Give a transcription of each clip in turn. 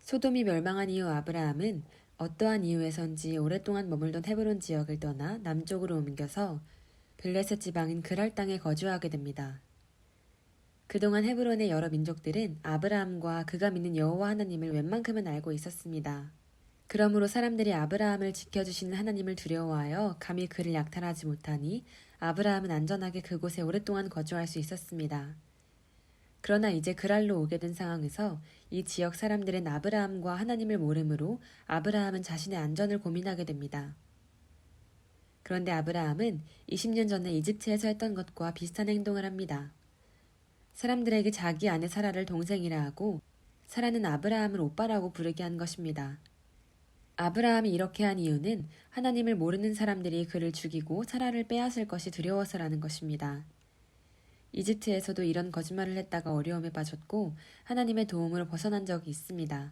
소돔이 멸망한 이후 아브라함은 어떠한 이유에선지 오랫동안 머물던 헤브론 지역을 떠나 남쪽으로 옮겨서 블레셋 지방인 그랄 땅에 거주하게 됩니다. 그동안 헤브론의 여러 민족들은 아브라함과 그가 믿는 여호와 하나님을 웬만큼은 알고 있었습니다. 그러므로 사람들이 아브라함을 지켜주시는 하나님을 두려워하여 감히 그를 약탈하지 못하니 아브라함은 안전하게 그곳에 오랫동안 거주할 수 있었습니다. 그러나 이제 그랄로 오게 된 상황에서 이 지역 사람들은 아브라함과 하나님을 모르므로 아브라함은 자신의 안전을 고민하게 됩니다. 그런데 아브라함은 20년 전에 이집트에서 했던 것과 비슷한 행동을 합니다. 사람들에게 자기 아내 사라를 동생이라 하고 사라는 아브라함을 오빠라고 부르게 한 것입니다. 아브라함이 이렇게 한 이유는 하나님을 모르는 사람들이 그를 죽이고 사라를 빼앗을 것이 두려워서라는 것입니다. 이집트에서도 이런 거짓말을 했다가 어려움에 빠졌고 하나님의 도움으로 벗어난 적이 있습니다.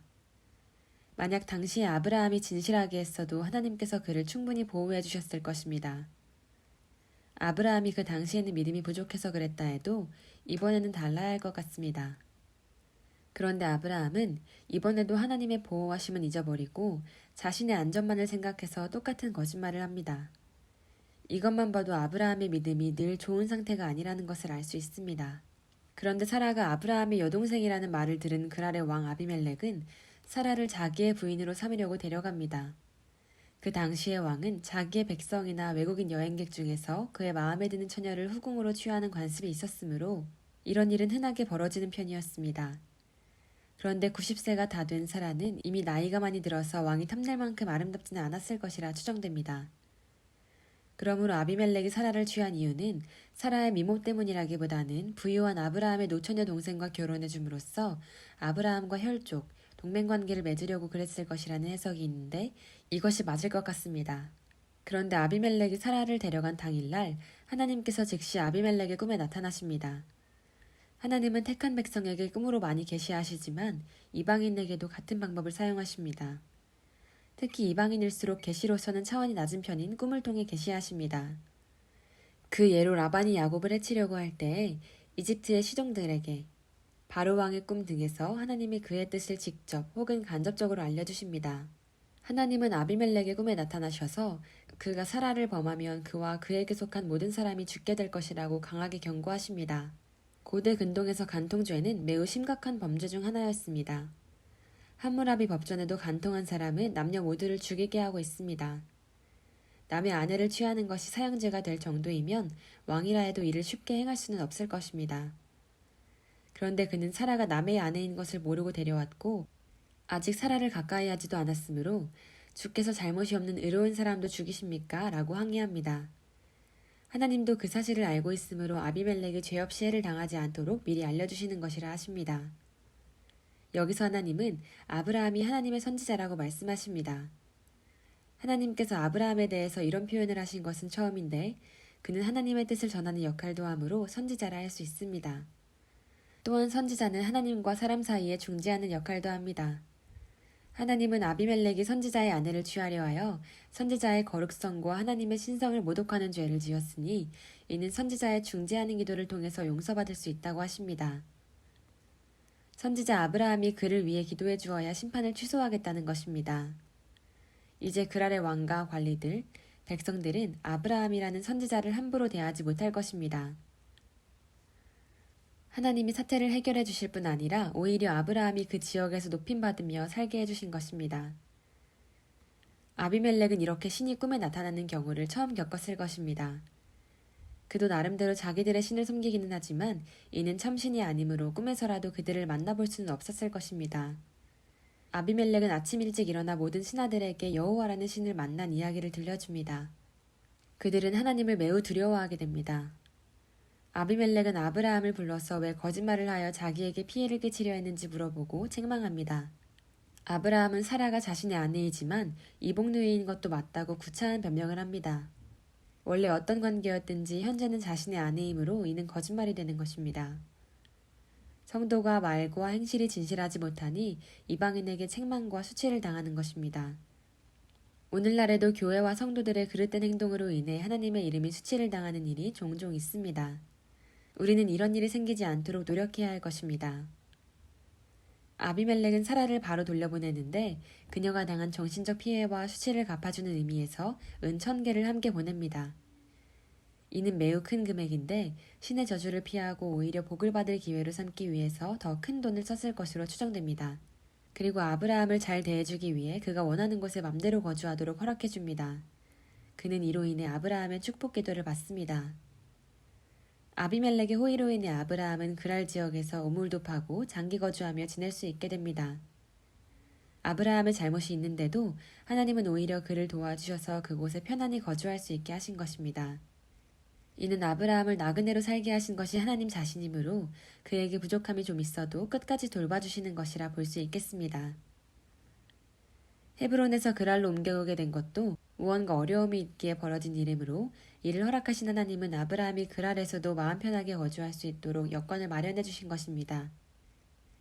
만약 당시에 아브라함이 진실하게 했어도 하나님께서 그를 충분히 보호해 주셨을 것입니다. 아브라함이 그 당시에는 믿음이 부족해서 그랬다 해도 이번에는 달라야 할 것 같습니다. 그런데 아브라함은 이번에도 하나님의 보호하심은 잊어버리고 자신의 안전만을 생각해서 똑같은 거짓말을 합니다. 이것만 봐도 아브라함의 믿음이 늘 좋은 상태가 아니라는 것을 알 수 있습니다. 그런데 사라가 아브라함의 여동생이라는 말을 들은 그랄의 왕 아비멜렉은 사라를 자기의 부인으로 삼으려고 데려갑니다. 그 당시의 왕은 자기의 백성이나 외국인 여행객 중에서 그의 마음에 드는 처녀를 후궁으로 취하는 관습이 있었으므로 이런 일은 흔하게 벌어지는 편이었습니다. 그런데 90세가 다 된 사라는 이미 나이가 많이 들어서 왕이 탐낼 만큼 아름답지는 않았을 것이라 추정됩니다. 그러므로 아비멜렉이 사라를 취한 이유는 사라의 미모 때문이라기보다는 부유한 아브라함의 노처녀 동생과 결혼해 줌으로써 아브라함과 혈족, 동맹관계를 맺으려고 그랬을 것이라는 해석이 있는데 이것이 맞을 것 같습니다. 그런데 아비멜렉이 사라를 데려간 당일날 하나님께서 즉시 아비멜렉의 꿈에 나타나십니다. 하나님은 택한 백성에게 꿈으로 많이 계시하시지만 이방인에게도 같은 방법을 사용하십니다. 특히 이방인일수록 계시로서는 차원이 낮은 편인 꿈을 통해 계시하십니다. 그 예로 라반이 야곱을 해치려고 할 때에 이집트의 시종들에게 바로 왕의 꿈 등에서 하나님이 그의 뜻을 직접 혹은 간접적으로 알려주십니다. 하나님은 아비멜렉의 꿈에 나타나셔서 그가 사라를 범하면 그와 그에게 속한 모든 사람이 죽게 될 것이라고 강하게 경고하십니다. 고대 근동에서 간통죄는 매우 심각한 범죄 중 하나였습니다. 함무라비 법전에도 간통한 사람은 남녀 모두를 죽이게 하고 있습니다. 남의 아내를 취하는 것이 사형죄가 될 정도이면 왕이라 해도 이를 쉽게 행할 수는 없을 것입니다. 그런데 그는 사라가 남의 아내인 것을 모르고 데려왔고 아직 사라를 가까이 하지도 않았으므로 주께서 잘못이 없는 의로운 사람도 죽이십니까? 라고 항의합니다. 하나님도 그 사실을 알고 있으므로 아비멜렉이 죄 없이 해를 당하지 않도록 미리 알려주시는 것이라 하십니다. 여기서 하나님은 아브라함이 하나님의 선지자라고 말씀하십니다. 하나님께서 아브라함에 대해서 이런 표현을 하신 것은 처음인데 그는 하나님의 뜻을 전하는 역할도 하므로 선지자라 할 수 있습니다. 또한 선지자는 하나님과 사람 사이에 중재하는 역할도 합니다. 하나님은 아비멜렉이 선지자의 아내를 취하려 하여 선지자의 거룩성과 하나님의 신성을 모독하는 죄를 지었으니 이는 선지자의 중재하는 기도를 통해서 용서받을 수 있다고 하십니다. 선지자 아브라함이 그를 위해 기도해 주어야 심판을 취소하겠다는 것입니다. 이제 그랄의 왕과 관리들, 백성들은 아브라함이라는 선지자를 함부로 대하지 못할 것입니다. 하나님이 사태를 해결해 주실 뿐 아니라 오히려 아브라함이 그 지역에서 높임받으며 살게 해주신 것입니다. 아비멜렉은 이렇게 신이 꿈에 나타나는 경우를 처음 겪었을 것입니다. 그도 나름대로 자기들의 신을 섬기기는 하지만 이는 참신이 아니므로 꿈에서라도 그들을 만나볼 수는 없었을 것입니다. 아비멜렉은 아침 일찍 일어나 모든 신하들에게 여호와라는 신을 만난 이야기를 들려줍니다. 그들은 하나님을 매우 두려워하게 됩니다. 아비멜렉은 아브라함을 불러서 왜 거짓말을 하여 자기에게 피해를 끼치려 했는지 물어보고 책망합니다. 아브라함은 사라가 자신의 아내이지만 이복누이인 것도 맞다고 구차한 변명을 합니다. 원래 어떤 관계였든지 현재는 자신의 아내이므로 이는 거짓말이 되는 것입니다. 성도가 말과 행실이 진실하지 못하니 이방인에게 책망과 수치를 당하는 것입니다. 오늘날에도 교회와 성도들의 그릇된 행동으로 인해 하나님의 이름이 수치를 당하는 일이 종종 있습니다. 우리는 이런 일이 생기지 않도록 노력해야 할 것입니다. 아비멜렉은 사라를 바로 돌려보내는데 그녀가 당한 정신적 피해와 수치를 갚아주는 의미에서 은 1000개를 함께 보냅니다. 이는 매우 큰 금액인데 신의 저주를 피하고 오히려 복을 받을 기회로 삼기 위해서 더 큰 돈을 썼을 것으로 추정됩니다. 그리고 아브라함을 잘 대해주기 위해 그가 원하는 곳에 맘대로 거주하도록 허락해줍니다. 그는 이로 인해 아브라함의 축복 기도를 받습니다. 아비멜렉의 호의로 인해 아브라함은 그랄 지역에서 우물도 파고 장기 거주하며 지낼 수 있게 됩니다. 아브라함의 잘못이 있는데도 하나님은 오히려 그를 도와주셔서 그곳에 편안히 거주할 수 있게 하신 것입니다. 이는 아브라함을 나그네로 살게 하신 것이 하나님 자신이므로 그에게 부족함이 좀 있어도 끝까지 돌봐주시는 것이라 볼 수 있겠습니다. 헤브론에서 그랄로 옮겨오게 된 것도 무언가 어려움이 있기에 벌어진 일이므로 이를 허락하신 하나님은 아브라함이 그랄에서도 마음 편하게 거주할 수 있도록 여건을 마련해 주신 것입니다.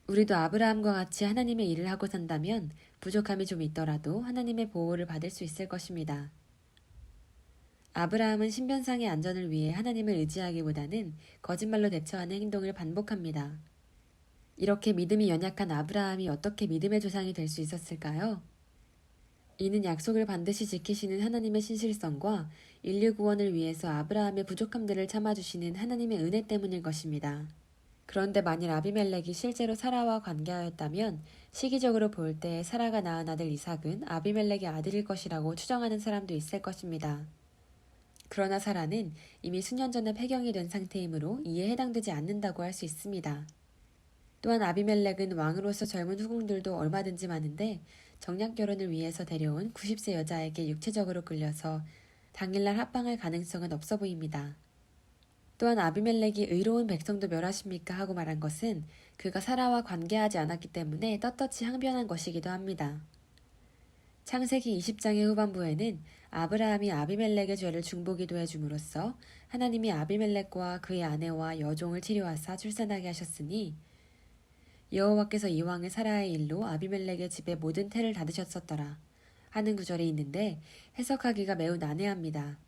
우리도 아브라함과 같이 하나님의 일을 하고 산다면 부족함이 좀 있더라도 하나님의 보호를 받을 수 있을 것입니다. 아브라함은 신변상의 안전을 위해 하나님을 의지하기보다는 거짓말로 대처하는 행동을 반복합니다. 이렇게 믿음이 연약한 아브라함이 어떻게 믿음의 조상이 될 수 있었을까요? 이는 약속을 반드시 지키시는 하나님의 신실성과 인류 구원을 위해서 아브라함의 부족함들을 참아주시는 하나님의 은혜 때문일 것입니다. 그런데 만일 아비멜렉이 실제로 사라와 관계하였다면 시기적으로 볼 때 사라가 낳은 아들 이삭은 아비멜렉의 아들일 것이라고 추정하는 사람도 있을 것입니다. 그러나 사라는 이미 수년 전에 폐경이 된 상태이므로 이에 해당되지 않는다고 할 수 있습니다. 또한 아비멜렉은 왕으로서 젊은 후궁들도 얼마든지 많은데 정략 결혼을 위해서 데려온 90세 여자에게 육체적으로 끌려서 당일날 합방할 가능성은 없어 보입니다. 또한 아비멜렉이 의로운 백성도 멸하십니까 하고 말한 것은 그가 사라와 관계하지 않았기 때문에 떳떳이 항변한 것이기도 합니다. 창세기 20장의 후반부에는 아브라함이 아비멜렉의 죄를 중보기도해 줌으로써 하나님이 아비멜렉과 그의 아내와 여종을 치료하사 출산하게 하셨으니 여호와께서 이왕을 사라의 일로 아비멜렉의 집에 모든 태를 닫으셨었더라 하는 구절이 있는데 해석하기가 매우 난해합니다.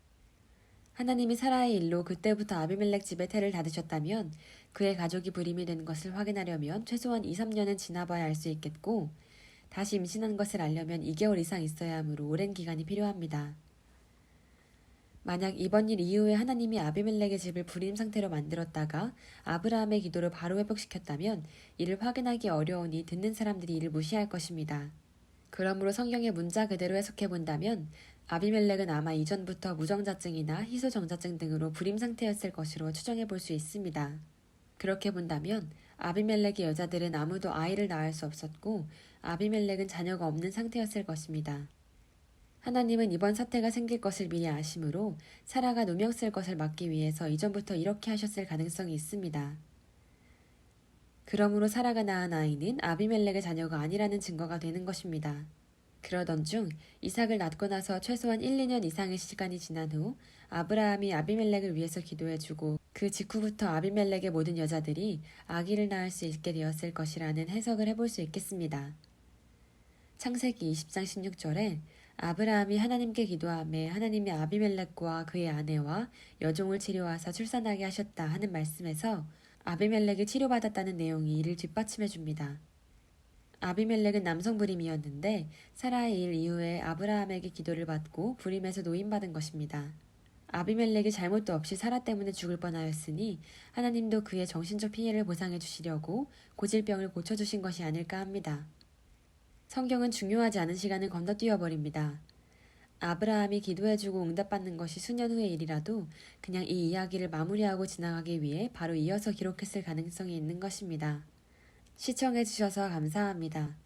하나님이 사라의 일로 그때부터 아비멜렉 집에 태를 닫으셨다면 그의 가족이 불임이 된 것을 확인하려면 최소한 2, 3년은 지나봐야 알 수 있겠고 다시 임신한 것을 알려면 2개월 이상 있어야 하므로 오랜 기간이 필요합니다. 만약 이번 일 이후에 하나님이 아비멜렉의 집을 불임 상태로 만들었다가 아브라함의 기도를 바로 회복시켰다면 이를 확인하기 어려우니 듣는 사람들이 이를 무시할 것입니다. 그러므로 성경의 문자 그대로 해석해본다면 아비멜렉은 아마 이전부터 무정자증이나 희소정자증 등으로 불임 상태였을 것으로 추정해볼 수 있습니다. 그렇게 본다면 아비멜렉의 여자들은 아무도 아이를 낳을 수 없었고 아비멜렉은 자녀가 없는 상태였을 것입니다. 하나님은 이번 사태가 생길 것을 미리 아심으로 사라가 누명 쓸 것을 막기 위해서 이전부터 이렇게 하셨을 가능성이 있습니다. 그러므로 사라가 낳은 아이는 아비멜렉의 자녀가 아니라는 증거가 되는 것입니다. 그러던 중 이삭을 낳고 나서 최소한 1, 2년 이상의 시간이 지난 후 아브라함이 아비멜렉을 위해서 기도해주고 그 직후부터 아비멜렉의 모든 여자들이 아기를 낳을 수 있게 되었을 것이라는 해석을 해볼 수 있겠습니다. 창세기 20장 16절에 아브라함이 하나님께 기도하며 하나님이 아비멜렉과 그의 아내와 여종을 치료하사 출산하게 하셨다 하는 말씀에서 아비멜렉이 치료받았다는 내용이 이를 뒷받침해 줍니다. 아비멜렉은 남성 불임이었는데 사라의 일 이후에 아브라함에게 기도를 받고 불임에서 노임받은 것입니다. 아비멜렉이 잘못도 없이 사라 때문에 죽을 뻔하였으니 하나님도 그의 정신적 피해를 보상해 주시려고 고질병을 고쳐주신 것이 아닐까 합니다. 성경은 중요하지 않은 시간을 건너뛰어 버립니다. 아브라함이 기도해주고 응답받는 것이 수년 후의 일이라도 그냥 이 이야기를 마무리하고 지나가기 위해 바로 이어서 기록했을 가능성이 있는 것입니다. 시청해주셔서 감사합니다.